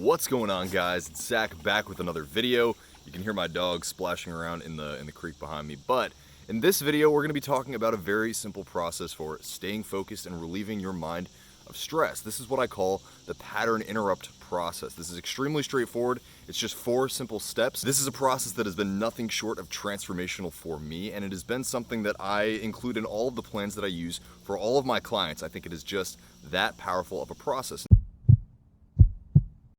What's going on, guys? It's Zach back with another video. You can hear my dog splashing around in the creek behind me, but in this video we're going to be talking about a very simple process for staying focused and relieving your mind of stress. This is what I call the pattern interrupt process. This is extremely straightforward. It's just 4 simple steps. This is a process that has been nothing short of transformational for me, and it has been something that I include in all of the plans that I use for all of my clients. I think it is just that powerful of a process.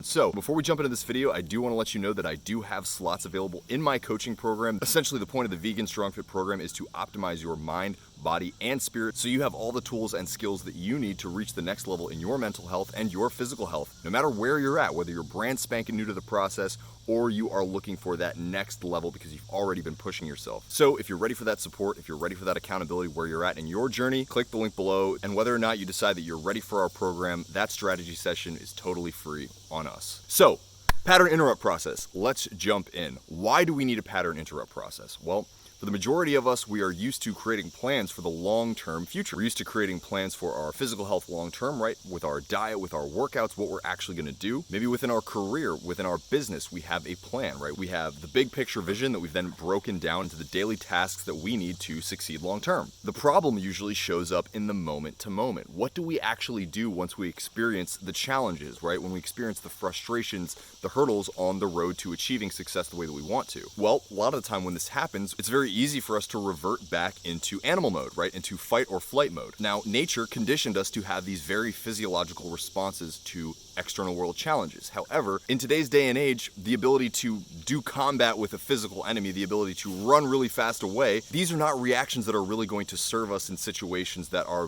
So, before we jump into this video, I do want to let you know that I do have slots available in my coaching program. Essentially, the point of the Vegan Strong Fit program is to optimize your mind, body, and spirit so you have all the tools and skills that you need to reach the next level in your mental health and your physical health, no matter where you're at, whether you're brand spanking new to the process or you are looking for that next level because you've already been pushing yourself. So if you're ready for that support, if you're ready for that accountability where you're at in your journey, click the link below, and whether or not you decide that you're ready for our program, that strategy session is totally free on us. So, pattern interrupt process. Let's jump in. Why do we need a pattern interrupt process? Well, for the majority of us, we are used to creating plans for the long-term future. We're used to creating plans for our physical health long-term, right? With our diet, with our workouts, what we're actually gonna do. Maybe within our career, within our business, we have a plan, right? We have the big picture vision that we've then broken down into the daily tasks that we need to succeed long-term. The problem usually shows up in the moment to moment. What do we actually do once we experience the challenges, right? When we experience the frustrations, the hurdles on the road to achieving success the way that we want to? Well, a lot of the time when this happens, it's very easy for us to revert back into animal mode, right? Into fight or flight mode. Now, nature conditioned us to have these very physiological responses to external world challenges. However, in today's day and age, the ability to do combat with a physical enemy, the ability to run really fast away, these are not reactions that are really going to serve us in situations that are,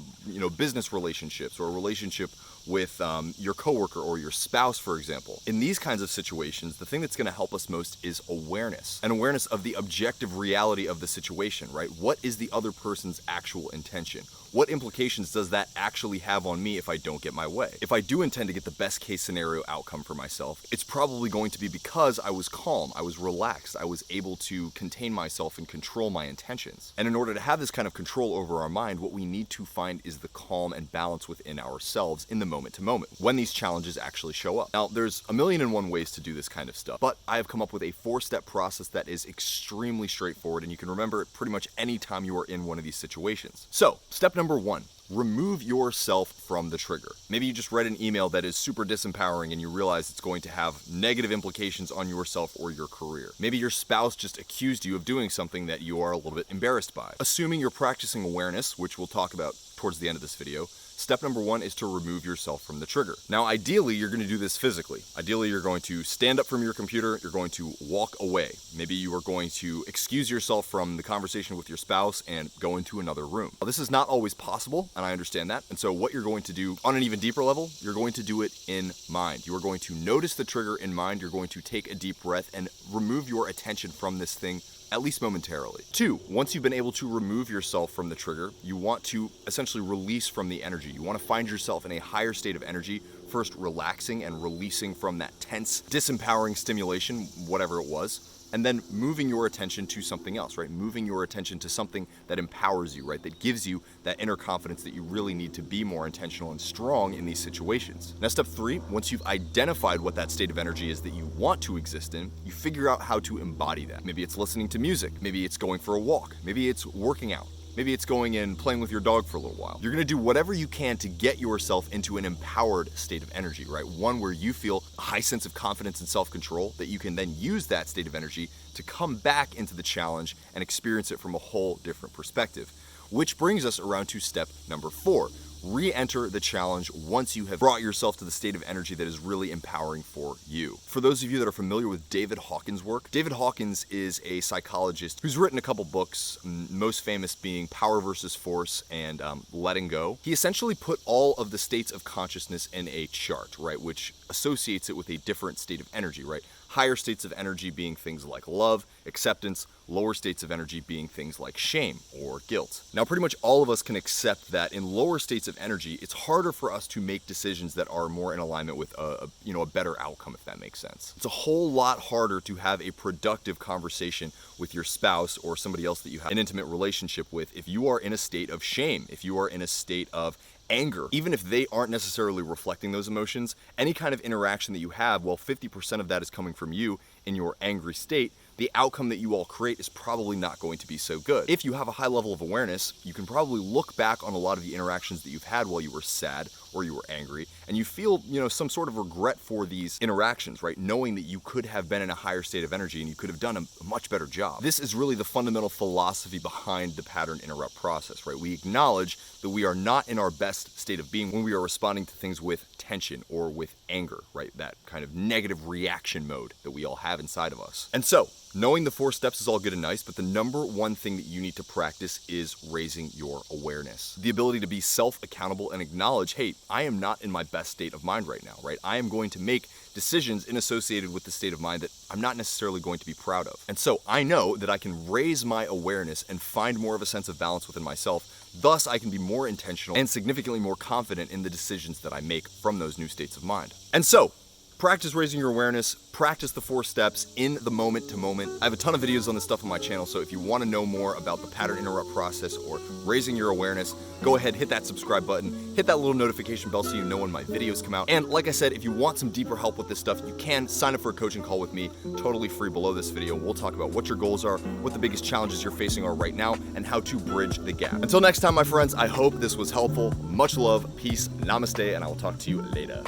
business relationships or a relationship with your coworker or your spouse, for example. In these kinds of situations, the thing that's going to help us most is awareness, an awareness of the objective reality of the situation, right? What is the other person's actual intention? What implications does that actually have on me if I don't get my way? If I do intend to get the best case scenario outcome for myself, it's probably going to be because I was calm, I was relaxed, I was able to contain myself and control my intentions. And in order to have this kind of control over our mind, what we need to find is the calm and balance within ourselves in the moment to moment when these challenges actually show up. Now, there's 1,000,001 ways to do this kind of stuff, but I have come up with a 4-step process that is extremely straightforward, and you can remember it pretty much any time you are in one of these situations. So, step number 1. Remove yourself from the trigger. Maybe you just read an email that is super disempowering and you realize it's going to have negative implications on yourself or your career. Maybe your spouse just accused you of doing something that you are a little bit embarrassed by. Assuming you're practicing awareness, which we'll talk about towards the end of this video, step number 1 is to remove yourself from the trigger. Now, ideally, you're going to do this physically. Ideally, you're going to stand up from your computer, you're going to walk away. Maybe you are going to excuse yourself from the conversation with your spouse and go into another room. Now, this is not always possible, and I understand that. And so what you're going to do on an even deeper level, you're going to do it in mind. You are going to notice the trigger in mind. You're going to take a deep breath and remove your attention from this thing, at least momentarily. 2, once you've been able to remove yourself from the trigger, you want to essentially release from the energy. You want to find yourself in a higher state of energy, first relaxing and releasing from that tense, disempowering stimulation, whatever it was, and then moving your attention to something else, right? Moving your attention to something that empowers you, right? That gives you that inner confidence that you really need to be more intentional and strong in these situations. Now, step 3, once you've identified what that state of energy is that you want to exist in, you figure out how to embody that. Maybe it's listening to music, maybe it's going for a walk, maybe it's working out. Maybe it's going and playing with your dog for a little while. You're gonna do whatever you can to get yourself into an empowered state of energy, right? One where you feel a high sense of confidence and self-control that you can then use that state of energy to come back into the challenge and experience it from a whole different perspective. Which brings us around to step number 4. Re-enter the challenge once you have brought yourself to the state of energy that is really empowering for you. For those of you that are familiar with David Hawkins' work, David Hawkins is a psychologist who's written a couple books, most famous being Power versus Force and Letting Go. He essentially put all of the states of consciousness in a chart, right, which associates it with a different state of energy, right? Higher states of energy being things like love, acceptance, lower states of energy being things like shame or guilt. Now, pretty much all of us can accept that in lower states of energy, it's harder for us to make decisions that are more in alignment with a better outcome, if that makes sense. It's a whole lot harder to have a productive conversation with your spouse or somebody else that you have an intimate relationship with if you are in a state of shame, if you are in a state of anger, even if they aren't necessarily reflecting those emotions, any kind of interaction that you have, well, 50% of that is coming from you in your angry state, the outcome that you all create is probably not going to be so good. If you have a high level of awareness, you can probably look back on a lot of the interactions that you've had while you were sad or you were angry, and you feel, some sort of regret for these interactions, right? Knowing that you could have been in a higher state of energy and you could have done a much better job. This is really the fundamental philosophy behind the pattern interrupt process, right? We acknowledge that we are not in our best state of being when we are responding to things with tension or with anger, right? That kind of negative reaction mode that we all have inside of us. And so, knowing the 4 steps is all good and nice, but the number one thing that you need to practice is raising your awareness. The ability to be self-accountable and acknowledge, hey, I am not in my best state of mind right now, right? I am going to make decisions associated with the state of mind that I'm not necessarily going to be proud of. And so I know that I can raise my awareness and find more of a sense of balance within myself. Thus, I can be more intentional and significantly more confident in the decisions that I make from those new states of mind. And so, practice raising your awareness, practice the 4 steps in the moment to moment. I have a ton of videos on this stuff on my channel, so if you want to know more about the pattern interrupt process or raising your awareness, go ahead, hit that subscribe button, hit that little notification bell so you know when my videos come out. And like I said, if you want some deeper help with this stuff, you can sign up for a coaching call with me, totally free below this video. We'll talk about what your goals are, what the biggest challenges you're facing are right now, and how to bridge the gap. Until next time, my friends, I hope this was helpful. Much love, peace, namaste, and I will talk to you later.